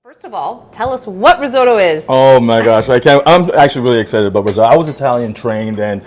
First of all, tell us what risotto is. Oh my gosh, I'm actually really excited about risotto. I was Italian trained, and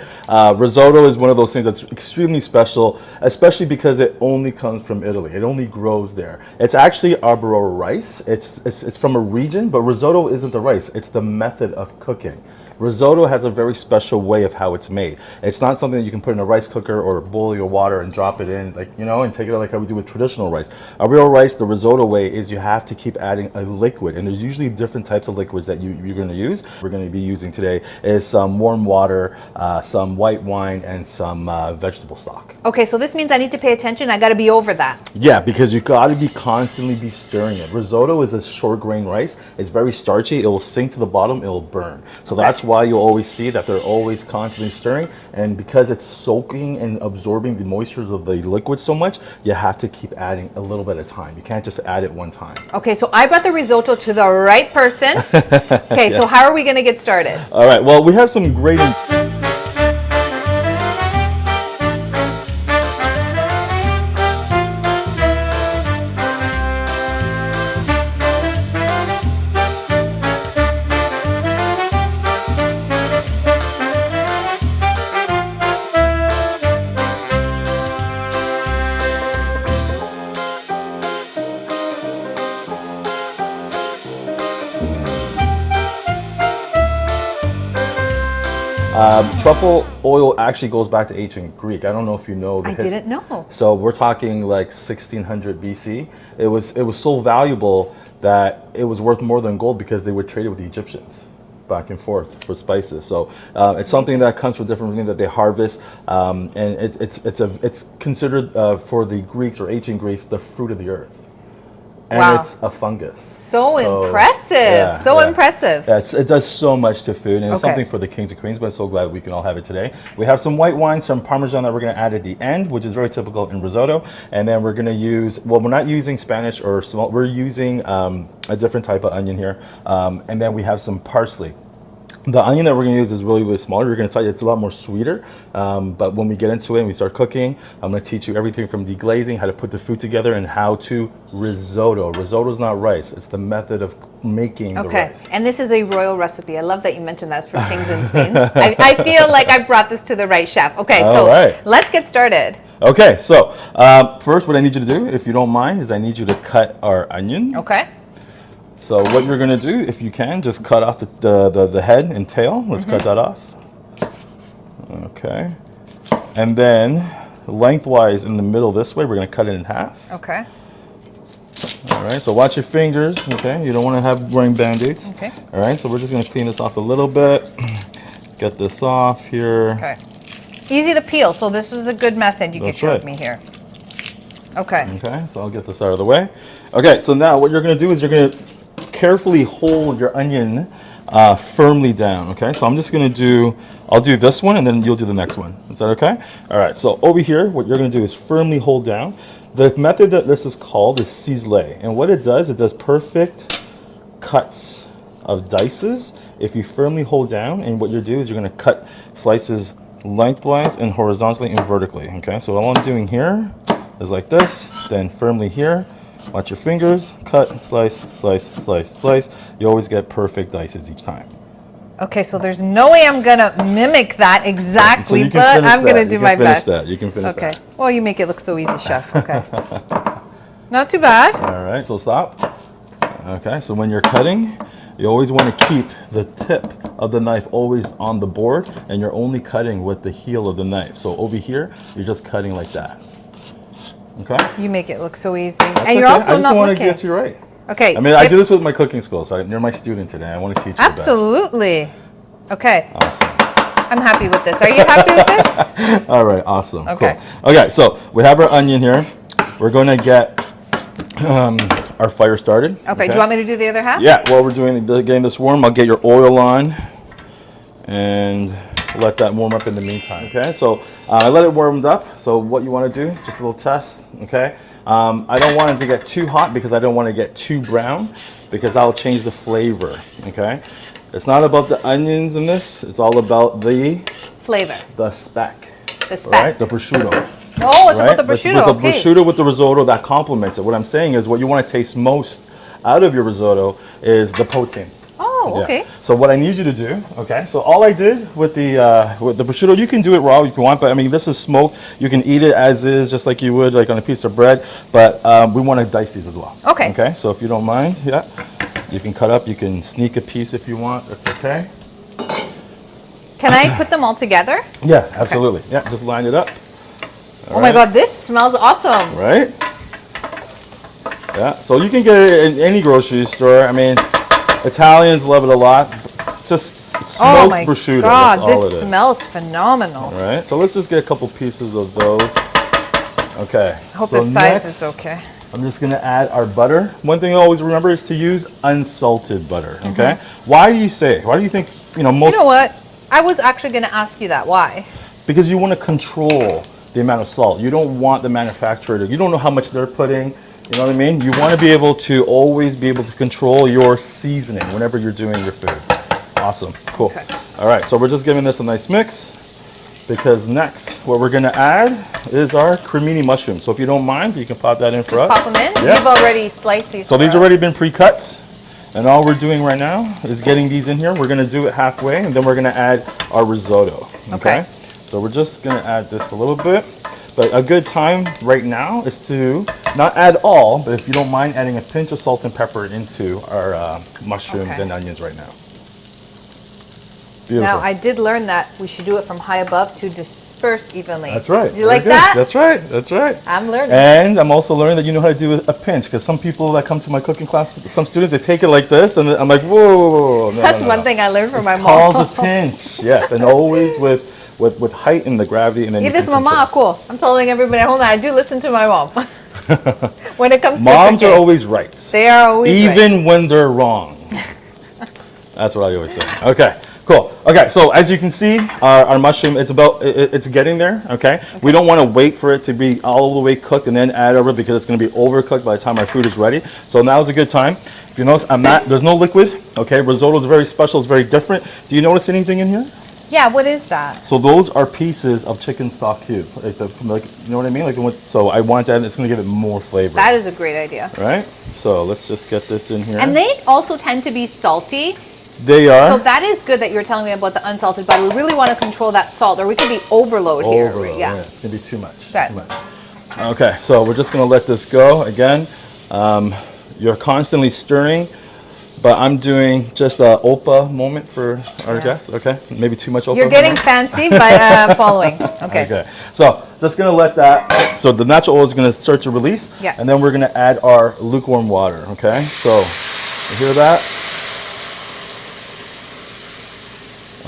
risotto is one of those things that's extremely special, especially because it only comes from Italy. It only grows there. It's actually arborio rice. It's from a region, but risotto isn't the rice. It's the method of cooking. Risotto has a very special way of how it's made. It's not something that you can put in a rice cooker or a bowl of your water and drop it in, and take it out like how we do with traditional rice. A real rice, the risotto way, is you have to keep adding a liquid, and there's usually different types of liquids that you're going to use. We're going to be using today is some warm water, some white wine, and some vegetable stock. Okay, so this means I need to pay attention. I got to be over that. Yeah, because you got to be constantly stirring it. Risotto is a short grain rice. It's very starchy. It will sink to the bottom. It will burn. So that's why you'll always see that they're always constantly stirring, and because it's soaking and absorbing the moistures of the liquid so much, you have to keep adding a little bit at a time. You can't just add it one time. Okay, so I brought the risotto to the right person. Okay, yes. So how are we going to get started? All right, well, we have some great truffle oil actually goes back to ancient Greek. I don't know if you know. I didn't know. So we're talking like 1600 BC. It was so valuable that it was worth more than gold because they would trade it with the Egyptians back and forth for spices. So it's something that comes from different things that they harvest, and it's considered for the Greeks or ancient Greeks the fruit of the earth. And it's a fungus. So impressive. Yeah, impressive. Yes, it does so much to food, and it's something for the kings and queens, but I'm so glad we can all have it today. We have some white wine, some Parmesan that we're going to add at the end, which is very typical in risotto. And then we're going to use, well, we're not using Spanish or small, we're using a different type of onion here. And then we have some parsley. The onion that we're going to use is really, really smaller. We're going to tell you it's a lot more sweeter. But when we get into it and we start cooking, I'm going to teach you everything from deglazing, how to put the food together, and how to risotto. Risotto is not rice. It's the method of making the rice. Okay, and this is a royal recipe. I love that you mentioned that for kings and queens. I feel like I brought this to the right chef. Okay, let's get started. Okay, so first what I need you to do, if you don't mind, is I need you to cut our onion. Okay. So what you're going to do, if you can, just cut off the head and tail. Let's cut that off. Okay. And then lengthwise in the middle this way, we're going to cut it in half. Okay. All right, so watch your fingers, okay? You don't want to have wearing Band-Aids. Okay. All right, so we're just going to clean this off a little bit. Get this off here. Okay. Easy to peel, so this was a good method you showed me here. Okay. Okay, so I'll get this out of the way. Okay, so now what you're going to do is you're going to carefully hold your onion firmly down, okay? So I'm just going to do, I'll do this one and then you'll do the next one. Is that okay? All right, so over here, what you're going to do is firmly hold down. The method that this is called is ciselé, and what it does perfect cuts of dices if you firmly hold down, and what you'll do is you're going to cut slices lengthwise and horizontally and vertically, okay? So all I'm doing here is like this, then firmly here. Watch your fingers, cut, slice, slice, slice, slice. You always get perfect dices each time. Okay, so there's no way I'm gonna mimic that exactly, so but I'm gonna do my best. You can finish that. Okay, well, you make it look so easy, chef. Okay. Not too bad. All right, so stop. Okay, so when you're cutting, you always want to keep the tip of the knife always on the board, and you're only cutting with the heel of the knife. So over here, you're just cutting like that. Okay. You make it look so easy. And you're also not looking. I just want to get you right. Okay. I mean, I do this with my cooking skills. You're my student today. I want to teach you Absolutely. The best. Okay. Awesome. I'm happy with this. Are you happy with this? All right. Awesome. Okay. Cool. Okay. So we have our onion here. We're going to get our fire started. Okay. Do you want me to do the other half? Yeah. While we're getting this warm, I'll get your oil on and let that warm up in the meantime. Okay, so I let it warmed up. So what you want to do, just a little test, okay? I don't want it to get too hot because I don't want to get too brown because that'll change the flavor, okay? It's not about the onions in this, it's all about the flavor. The speck. The speck. Right? The prosciutto. Oh, it's about the prosciutto. The prosciutto with the risotto that complements it. What I'm saying is what you want to taste most out of your risotto is the protein. Oh, okay. So what I need you to do, okay, so all I did with the prosciutto, you can do it raw if you want, but I mean, this is smoked. You can eat it as is, just like you would, like on a piece of bread, but we want to dice these as well. Okay. Okay, so if you don't mind, yeah, you can cut up, you can sneak a piece if you want, that's okay. Can I put them all together? Yeah, absolutely. Okay. Yeah, just line it up. Oh my God, this smells awesome. Right? Yeah, so you can get it in any grocery store. I mean, Italians love it a lot. Just smoked prosciutto. God, this smells phenomenal. All right, so let's just get a couple pieces of those. Okay. I hope the size is okay. I'm just gonna add our butter. One thing to always remember is to use unsalted butter. Okay. Why do you say? Why do you think most? You know what? I was actually gonna ask you that. Why? Because you want to control the amount of salt. You don't want the manufacturer to. You don't know how much they're putting. You know what I mean? You want to be able to always be able to control your seasoning whenever you're doing your food. Awesome. Cool. Okay. All right, so we're just giving this a nice mix because next what we're going to add is our cremini mushrooms. So if you don't mind, you can pop that in for us. Pop them in? Yeah. You've already sliced these. So these already been pre-cut. And all we're doing right now is getting these in here. We're going to do it halfway and then we're going to add our risotto. Okay. So we're just going to add this a little bit. But a good time right now is to not add all, but if you don't mind adding a pinch of salt and pepper into our mushrooms and onions right now. Beautiful. Now, I did learn that we should do it from high above to disperse evenly. That's right. Do you like that? That's right. That's right. I'm learning. And I'm also learning that you know how to do a pinch, because some people that come to my cooking class, some students, they take it like this, and I'm like, whoa. That's one thing I learned from my mom. It's called a pinch, yes, and always with height and the gravity, and then this mama cool. I'm telling everybody at home that I do listen to my mom. When it comes to moms cooking, are always right. They are always even when they're wrong. That's what I always say. Okay, cool. Okay, so as you can see, our mushroom, it's getting there. Okay, we don't want to wait for it to be all the way cooked and then add over because it's going to be overcooked by the time our food is ready. So now is a good time. If you notice, there's no liquid. Okay, risotto is very special. It's very different. Do you notice anything in here? Yeah, what is that? So those are pieces of chicken stock cube, like you know what I mean? So I want that, and it's going to give it more flavor. That is a great idea. Right? So let's just get this in here. And they also tend to be salty. They are. So that is good that you're telling me about the unsalted butter. We really want to control that salt, or we could be overload here. Yeah. It's going to be too much. Okay. Too much. Okay, so we're just going to let this go. Again, you're constantly stirring. But I'm doing just a Opa moment for our guests, okay? Maybe too much Opa. You're getting fancy, but following. Okay. Okay. So just gonna let that. So the natural oil is gonna start to release. Yeah. And then we're gonna add our lukewarm water. Okay. So you hear that?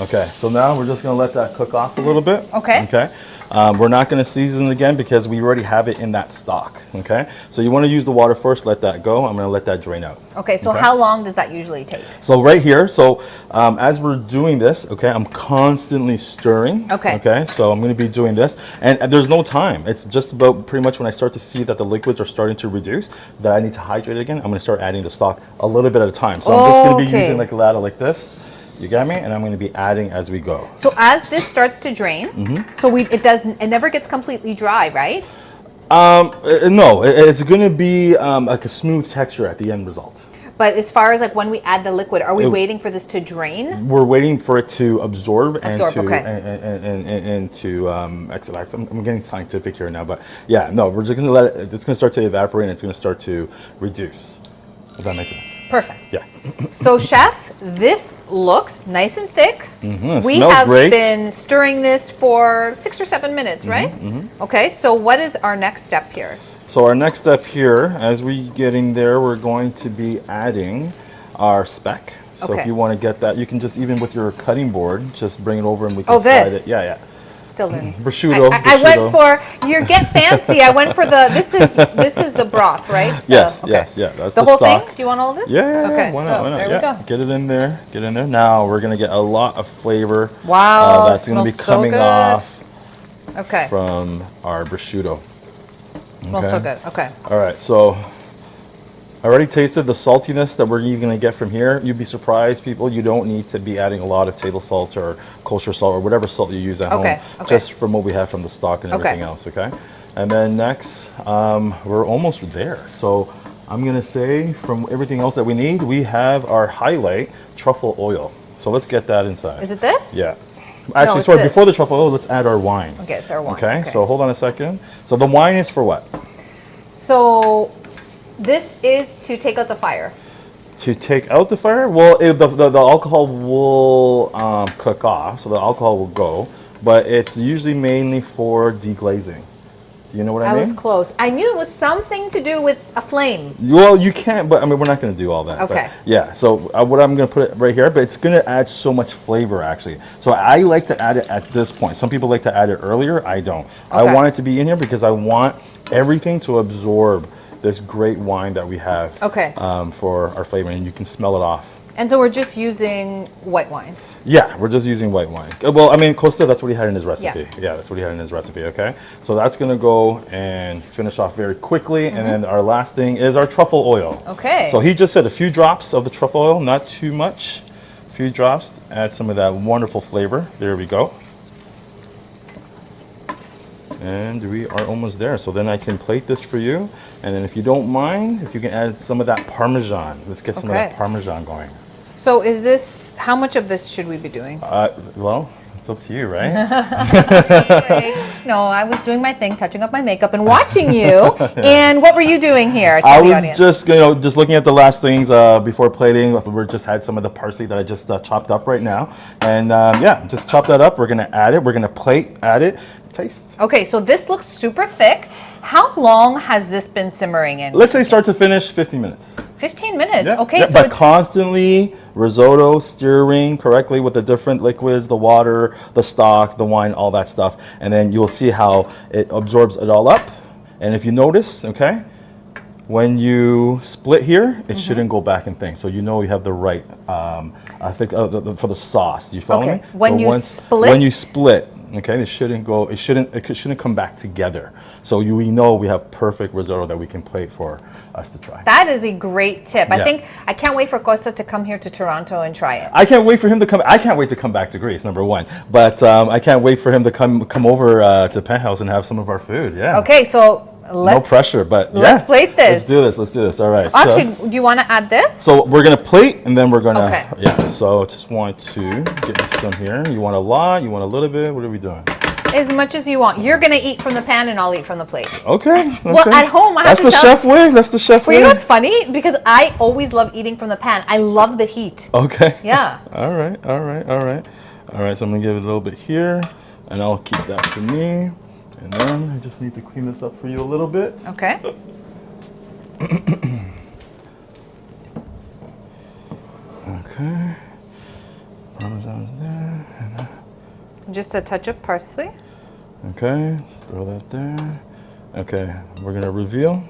Okay. So now we're just gonna let that cook off a little bit. Okay. Okay. We're not going to season it again because we already have it in that stock, okay? So you want to use the water first, let that go. I'm going to let that drain out. Okay, so how long does that usually take? So right here, as we're doing this, okay, I'm constantly stirring. Okay. Okay, so I'm going to be doing this. And there's no time. It's just about pretty much when I start to see that the liquids are starting to reduce, that I need to hydrate again, I'm going to start adding the stock a little bit at a time. So I'm just going to be using like a ladle like this. You got me? And I'm going to be adding as we go. So as this starts to drain, so it never gets completely dry, right? No, it's going to be like a smooth texture at the end result. But as far as like when we add the liquid, are we waiting for this to drain? We're waiting for it to absorb and to extract. I'm getting scientific here now, but yeah, no, we're just going to let it. It's going to start to evaporate and it's going to start to reduce. Does that make sense? Perfect. Yeah. So, chef, this looks nice and thick. It we smells have great. been stirring this for 6 or 7 minutes, right? Okay. So, what is our next step here? So our next step here, as we get in there, we're going to be adding our speck. So if you want to get that, you can just, even with your cutting board, just bring it over and we can slide it. Yeah, yeah. Still learning. Prosciutto. I went for your get fancy. I went for the this is the broth, right? Yes, yes, yeah. That's the whole stock. thing. Do you want all of this? Yeah. Okay, Why not? so Why not? there we go. Get it in there. Get in there. Now we're gonna get a lot of flavor. Wow, that's gonna be coming off. Okay. From our prosciutto. Smells so good. Okay. All right, so I already tasted the saltiness that we're even going to get from here. You'd be surprised, people. You don't need to be adding a lot of table salt or kosher salt or whatever salt you use at home, just from what we have from the stock and everything else, okay? And then next, we're almost there. So I'm gonna say from everything else that we need, we have our highlight, truffle oil. So let's get that inside. Is it this? Yeah. Actually, it's sorry, this. before the truffle oil, let's add our wine. Okay, it's our wine. Okay, so hold on a second. So the wine is for what? So this is to take out the fire. To take out the fire? Well, the alcohol will cook off, so the alcohol will go, but it's usually mainly for deglazing. Do you know what I mean? I was close. I knew it was something to do with a flame. Well, you can't, but I mean, we're not going to do all that. Okay. But yeah, so what I'm going to put it right here, but it's going to add so much flavor, actually. So I like to add it at this point. Some people like to add it earlier. I don't. Okay. I want it to be in here because I want everything to absorb this great wine that we have for our flavor, and you can smell it off. And so we're just using white wine. Yeah, we're just using white wine. Well, I mean, Costa, that's what he had in his recipe. Yeah, that's what he had in his recipe, okay? So that's gonna go and finish off very quickly. And then our last thing is our truffle oil. Okay. So he just said a few drops of the truffle oil, not too much. A few drops, add some of that wonderful flavor. There we go. And we are almost there. So then I can plate this for you. And then if you don't mind, if you can add some of that Parmesan. Let's get some of that Parmesan going. So is this, how much of this should we be doing? Well, it's up to you, right? No, I was doing my thing, touching up my makeup and watching you. And what were you doing here? I was just, just looking at the last things before plating. We just had some of the parsley that I just chopped up right now. And yeah, just chop that up. We're going to add it. We're going to plate, add it, taste. Okay, so this looks super thick. How long has this been simmering in? Let's say start to finish, 15 minutes. 15 minutes, yeah. okay. Yeah, so but constantly risotto, stirring correctly with the different liquids, the water, the stock, the wine, all that stuff. And then you'll see how it absorbs it all up. And if you notice, okay, when you split here, it shouldn't go back and things. So you know you have the right, I think, for the sauce. You follow me? When you split? When you split. Okay, it shouldn't come back together. So we know we have perfect risotto that we can plate for us to try. That is a great tip. Yeah. I can't wait for Costa to come here to Toronto and try it. I can't wait for him to come. I can't wait to come back to Greece, number one. But I can't wait for him to come over to Penthouse and have some of our food. Yeah. Okay, so no pressure, but let's plate this. Let's do this. All right. Actually, do you want to add this? So we're gonna plate, and then we're gonna. Okay. Yeah. So I just want to get some here. You want a lot? You want a little bit? What are we doing? As much as you want. You're gonna eat from the pan, and I'll eat from the plate. Okay. Well, at home, I have to That's the chef way. That's the chef way. You know what's funny? Because I always love eating from the pan. I love the heat. Okay. Yeah. All right. So I'm gonna give it a little bit here, and I'll keep that for me. And then I just need to clean this up for you a little bit. Okay. Okay. Parmesan's there. And just a touch of parsley. Okay, throw that there. Okay, we're gonna reveal.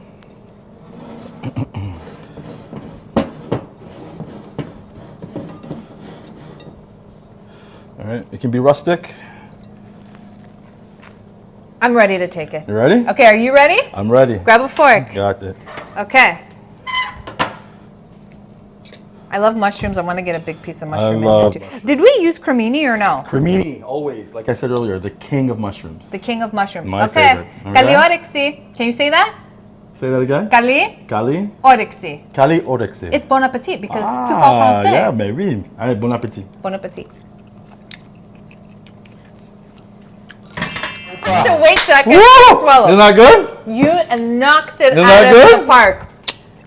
All right, it can be rustic. I'm ready to take it. You ready? Okay, are you ready? I'm ready. Grab a fork. Got it. Okay. I love mushrooms. I want to get a big piece of mushroom in here too. Did we use cremini or no? Cremini, always. Like I said earlier, the king of mushrooms. The king of mushrooms. My favorite. Kali orexi. Can you say that? Say that again? Kali. Kali. Orexi. Kali orexi. It's bon appetit because tu parles français. Yeah, maybe. Allez, bon appétit. Bon appetit. So wait till I can swallow. Isn't that good? You knocked it Isn't out that of the park.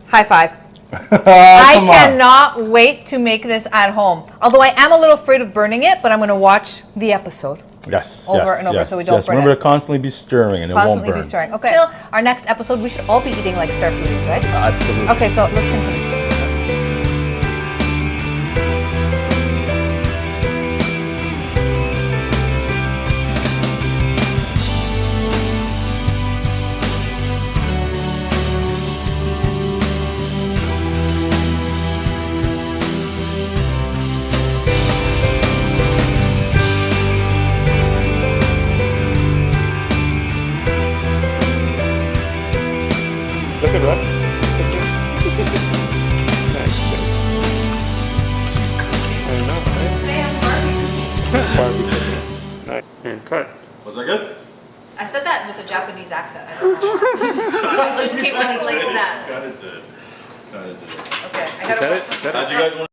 High five. I cannot wait to make this at home. Although I am a little afraid of burning it, but I'm going to watch the episode. Yes. Over and over so we don't burn Remember it. to constantly be stirring and Constantly it won't burn. be stirring. Okay. Till our next episode, we should all be eating like star foodies, right? Absolutely. Okay, so let's continue. Look at Russ. Nice. I know, right? Today I'm Barbecue. Nice. And cut. Was that good? I said that with a Japanese accent. I don't know. I just came out like that. Got it. Okay, I gotta Cut wash it? my Cut it? How'd you guys want